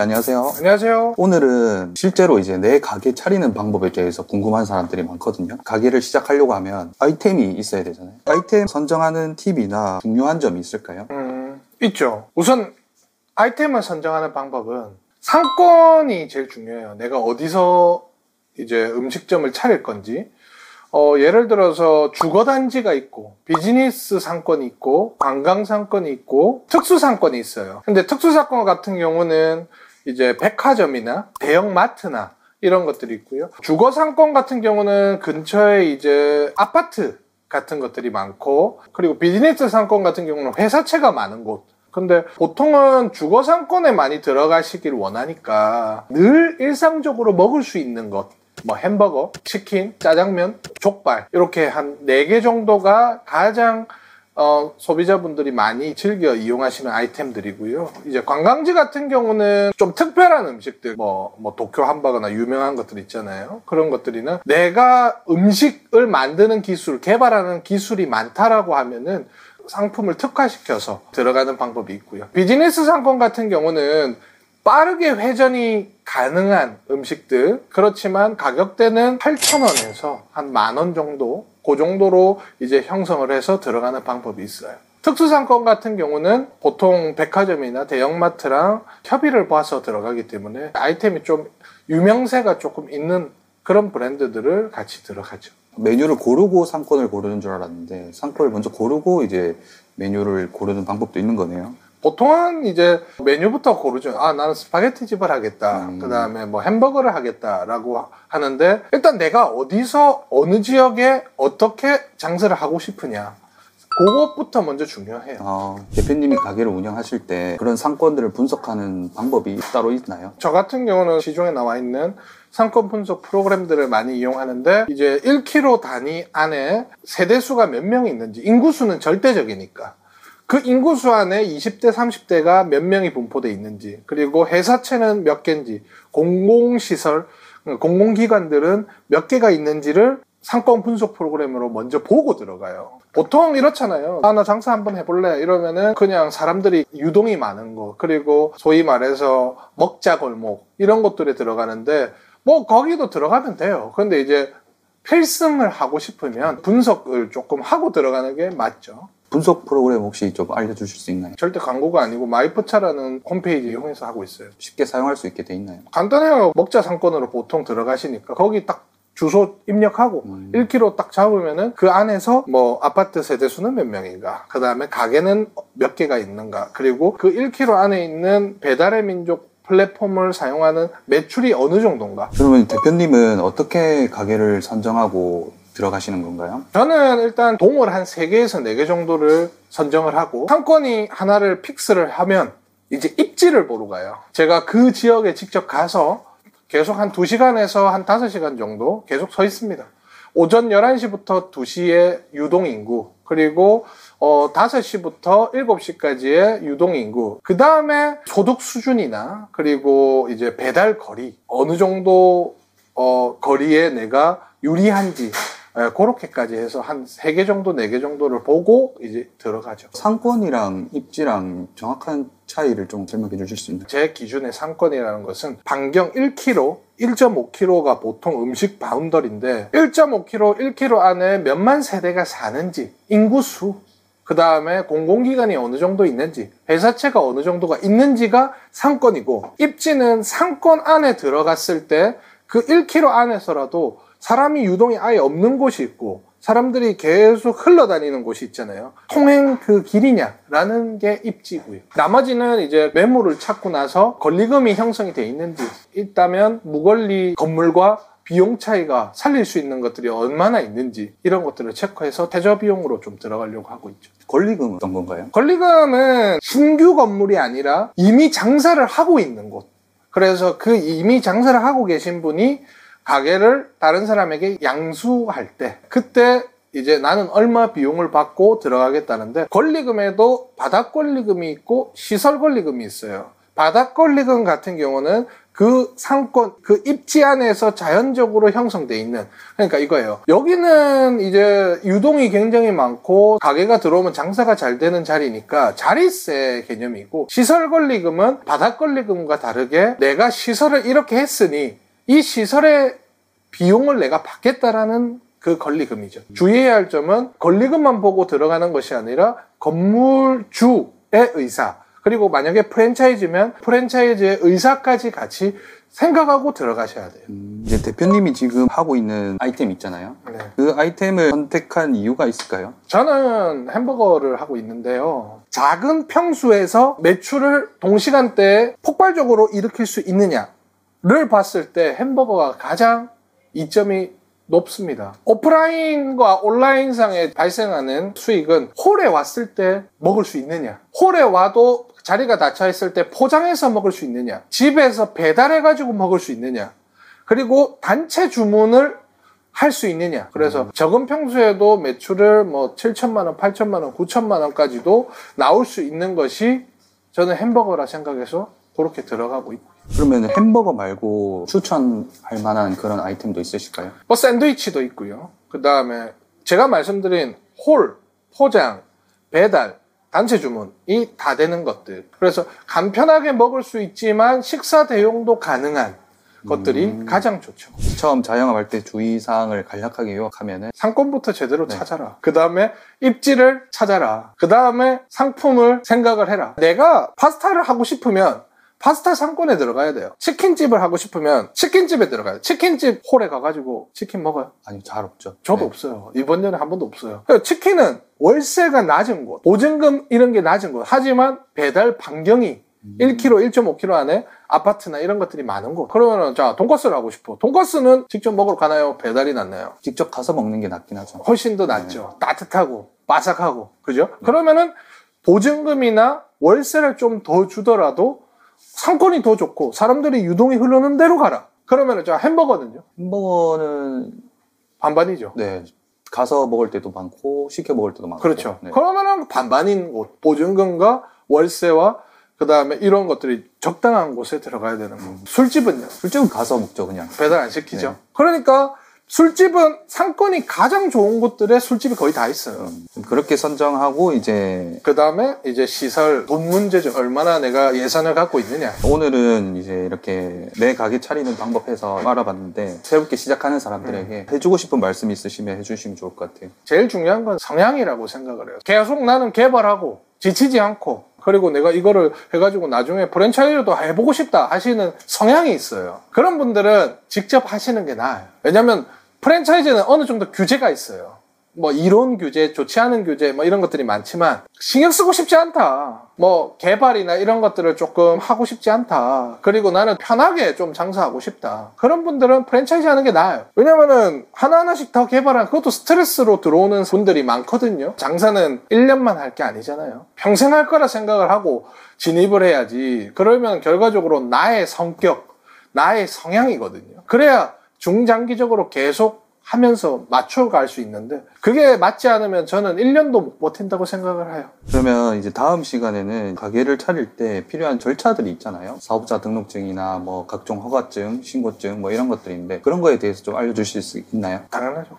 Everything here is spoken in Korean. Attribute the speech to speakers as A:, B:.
A: 안녕하세요.
B: 안녕하세요.
A: 오늘은 실제로 이제 내 가게 차리는 방법에 대해서 궁금한 사람들이 많거든요. 가게를 시작하려고 하면 아이템이 있어야 되잖아요. 아이템 선정하는 팁이나 중요한 점이 있을까요?
B: 있죠. 우선 아이템을 선정하는 방법은 상권이 제일 중요해요. 내가 어디서 이제 음식점을 차릴 건지. 예를 들어서 주거단지가 있고 비즈니스 상권이 있고 관광 상권이 있고 특수 상권이 있어요. 근데 특수 상권 같은 경우는 이제 백화점이나 대형 마트나 이런 것들이 있고요. 주거 상권 같은 경우는 근처에 이제 아파트 같은 것들이 많고, 그리고 비즈니스 상권 같은 경우는 회사채가 많은 곳. 근데 보통은 주거 상권에 많이 들어가시길 원하니까 늘 일상적으로 먹을 수 있는 것, 뭐 햄버거, 치킨, 짜장면, 족발 이렇게 한 4개 정도가 가장 소비자분들이 많이 즐겨 이용하시는 아이템들이고요. 이제 관광지 같은 경우는 좀 특별한 음식들, 뭐 도쿄 함버거나 유명한 것들 있잖아요. 그런 것들이나 내가 음식을 만드는 기술, 개발하는 기술이 많다라고 하면은 상품을 특화시켜서 들어가는 방법이 있고요. 비즈니스 상권 같은 경우는 빠르게 회전이 가능한 음식들, 그렇지만 가격대는 8,000원에서 한 10,000원 정도, 그 정도로 이제 형성을 해서 들어가는 방법이 있어요. 특수상권 같은 경우는 보통 백화점이나 대형마트랑 협의를 봐서 들어가기 때문에 아이템이 좀 유명세가 조금 있는 그런 브랜드들을 같이 들어가죠.
A: 메뉴를 고르고 상권을 고르는 줄 알았는데 상권을 먼저 고르고 이제 메뉴를 고르는 방법도 있는 거네요.
B: 보통은 이제 메뉴부터 고르죠. 나는 스파게티 집을 하겠다. 그 다음에 뭐 햄버거를 하겠다라고 하는데, 일단 내가 어디서, 어느 지역에 어떻게 장사를 하고 싶으냐. 그것부터 먼저 중요해요.
A: 대표님이 가게를 운영하실 때 그런 상권들을 분석하는 방법이 따로 있나요?
B: 저 같은 경우는 시중에 나와 있는 상권 분석 프로그램들을 많이 이용하는데, 이제 1km 단위 안에 세대수가 몇 명이 있는지, 인구수는 절대적이니까. 그 인구수 안에 20대, 30대가 몇 명이 분포되어 있는지, 그리고 회사채는 몇 개인지, 공공시설, 공공기관들은 몇 개가 있는지를 상권 분석 프로그램으로 먼저 보고 들어가요. 보통 이렇잖아요. 나 장사 한번 해볼래? 이러면은 그냥 사람들이 유동이 많은 거, 그리고 소위 말해서 먹자골목, 이런 것들에 들어가는데, 뭐 거기도 들어가면 돼요. 근데 이제 필승을 하고 싶으면 분석을 조금 하고 들어가는 게 맞죠.
A: 분석 프로그램 혹시 좀 알려주실 수 있나요?
B: 절대 광고가 아니고 마이포차라는 홈페이지 이용해서 하고 있어요.
A: 쉽게 사용할 수 있게 돼 있나요?
B: 간단해요. 먹자 상권으로 보통 들어가시니까 거기 딱 주소 입력하고 1km 딱 잡으면은 그 안에서 뭐 아파트 세대수는 몇 명인가, 그 다음에 가게는 몇 개가 있는가, 그리고 그 1km 안에 있는 배달의 민족 플랫폼을 사용하는 매출이 어느 정도인가.
A: 그러면 대표님은 어떻게 가게를 선정하고 들어가시는 건가요?
B: 저는 일단 동을 한 3개에서 4개 정도를 선정을 하고, 상권이 하나를 픽스를 하면 이제 입지를 보러 가요. 제가 그 지역에 직접 가서 계속 한 2시간에서 한 5시간 정도 계속 서 있습니다. 오전 11시부터 2시에 유동인구, 그리고 5시부터 7시까지의 유동인구, 그 다음에 소득 수준이나 그리고 이제 배달 거리, 어느 정도 거리에 내가 유리한지, 그렇게까지 해서 한 3개 정도, 4개 정도를 보고 이제 들어가죠.
A: 상권이랑 입지랑 정확한 차이를 좀 설명해 주실 수 있나요?
B: 제 기준의 상권이라는 것은 반경 1km, 1.5km가 보통 음식 바운더리인데, 1.5km, 1km 안에 몇만 세대가 사는지, 인구수, 그 다음에 공공기관이 어느 정도 있는지, 회사채가 어느 정도가 있는지가 상권이고, 입지는 상권 안에 들어갔을 때 그 1km 안에서라도 사람이 유동이 아예 없는 곳이 있고 사람들이 계속 흘러다니는 곳이 있잖아요. 통행 그 길이냐라는 게 입지고요. 나머지는 이제 매물을 찾고 나서 권리금이 형성이 돼 있는지, 있다면 무권리 건물과 비용 차이가 살릴 수 있는 것들이 얼마나 있는지, 이런 것들을 체크해서 최저 비용으로 좀 들어가려고 하고 있죠.
A: 권리금은 어떤 건가요?
B: 권리금은 신규 건물이 아니라 이미 장사를 하고 있는 곳. 그래서 그 이미 장사를 하고 계신 분이 가게를 다른 사람에게 양수할 때, 그때 이제 나는 얼마 비용을 받고 들어가겠다는데, 권리금에도 바닥 권리금이 있고 시설 권리금이 있어요. 바닥 권리금 같은 경우는 그 상권, 그 입지 안에서 자연적으로 형성돼 있는, 그러니까 이거예요. 여기는 이제 유동이 굉장히 많고 가게가 들어오면 장사가 잘 되는 자리니까 자릿세 개념이고, 시설 권리금은 바닥 권리금과 다르게 내가 시설을 이렇게 했으니 이 시설의 비용을 내가 받겠다라는 그 권리금이죠. 주의해야 할 점은 권리금만 보고 들어가는 것이 아니라 건물주의 의사, 그리고 만약에 프랜차이즈면 프랜차이즈의 의사까지 같이 생각하고 들어가셔야 돼요.
A: 이제 대표님이 지금 하고 있는 아이템 있잖아요.
B: 네.
A: 그 아이템을 선택한 이유가 있을까요?
B: 저는 햄버거를 하고 있는데요. 작은 평수에서 매출을 동시간대에 폭발적으로 일으킬 수 있느냐를 봤을 때 햄버거가 가장 이점이 높습니다. 오프라인과 온라인상에 발생하는 수익은 홀에 왔을 때 먹을 수 있느냐, 홀에 와도 자리가 닫혀 있을 때 포장해서 먹을 수 있느냐, 집에서 배달해가지고 먹을 수 있느냐, 그리고 단체 주문을 할 수 있느냐. 그래서 적은 평수에도 매출을 뭐 7천만 원, 8천만 원, 9천만 원까지도 나올 수 있는 것이 저는 햄버거라 생각해서 그렇게 들어가고 있고.
A: 그러면 햄버거 말고 추천할 만한 그런 아이템도 있으실까요?
B: 뭐 샌드위치도 있고요. 그 다음에 제가 말씀드린 홀, 포장, 배달, 단체 주문이 다 되는 것들. 그래서 간편하게 먹을 수 있지만 식사 대용도 가능한 것들이 가장 좋죠.
A: 처음 자영업할 때 주의사항을 간략하게 요약하면은
B: 상권부터 제대로 찾아라. 그 다음에 입지를 찾아라. 그 다음에 상품을 생각을 해라. 내가 파스타를 하고 싶으면 파스타 상권에 들어가야 돼요. 치킨집을 하고 싶으면 치킨집에 들어가야 돼요. 치킨집 홀에 가가지고 치킨 먹어요?
A: 아니 잘 없죠.
B: 저도
A: 네.
B: 없어요. 이번 년에 한 번도 없어요. 치킨은 월세가 낮은 곳, 보증금 이런 게 낮은 곳, 하지만 배달 반경이 1km, 1.5km 안에 아파트나 이런 것들이 많은 곳. 그러면은 자, 돈가스를 하고 싶어. 돈가스는 직접 먹으러 가나요? 배달이 낫나요?
A: 직접 가서 먹는 게 낫긴 하죠.
B: 훨씬 더 낫죠. 따뜻하고 바삭하고, 그죠? 그러면은 보증금이나 월세를 좀 더 주더라도 상권이 더 좋고 사람들이 유동이 흐르는 대로 가라. 그러면은 자, 햄버거는요?
A: 햄버거는
B: 반반이죠.
A: 네, 가서 먹을 때도 많고 시켜 먹을 때도 많고.
B: 그렇죠.
A: 네.
B: 그러면은 반반인 곳, 보증금과 월세와 그 다음에 이런 것들이 적당한 곳에 들어가야 되는 거. 술집은요?
A: 술집은 가서 먹죠, 그냥.
B: 배달 안 시키죠.
A: 네.
B: 그러니까 술집은 상권이 가장 좋은 곳들에 술집이 거의 다 있어요.
A: 그렇게 선정하고 이제
B: 그 다음에 이제 시설, 돈 문제죠. 얼마나 내가 예산을 갖고 있느냐.
A: 오늘은 이제 이렇게 내 가게 차리는 방법 해서 알아봤는데 새롭게 시작하는 사람들에게 해주고 싶은 말씀 있으시면 해주시면 좋을 것 같아요.
B: 제일 중요한 건 성향이라고 생각을 해요. 계속 나는 개발하고 지치지 않고 그리고 내가 이거를 해가지고 나중에 프랜차이즈도 해보고 싶다 하시는 성향이 있어요. 그런 분들은 직접 하시는 게 나아요. 왜냐면 프랜차이즈는 어느 정도 규제가 있어요. 뭐 이론 규제, 좋지 않은 규제 뭐 이런 것들이 많지만 신경 쓰고 싶지 않다. 뭐 개발이나 이런 것들을 조금 하고 싶지 않다. 그리고 나는 편하게 좀 장사하고 싶다. 그런 분들은 프랜차이즈 하는 게 나아요. 왜냐면은 하나하나씩 더 개발한 그것도 스트레스로 들어오는 분들이 많거든요. 장사는 1년만 할 게 아니잖아요. 평생 할 거라 생각을 하고 진입을 해야지. 그러면 결과적으로 나의 성격, 나의 성향이거든요. 그래야 중장기적으로 계속 하면서 맞춰갈 수 있는데 그게 맞지 않으면 저는 1년도 못 버틴다고 생각을 해요.
A: 그러면 이제 다음 시간에는 가게를 차릴 때 필요한 절차들이 있잖아요. 사업자 등록증이나 뭐 각종 허가증, 신고증 뭐 이런 것들인데 그런 거에 대해서 좀 알려주실 수 있나요?
B: 당연하죠.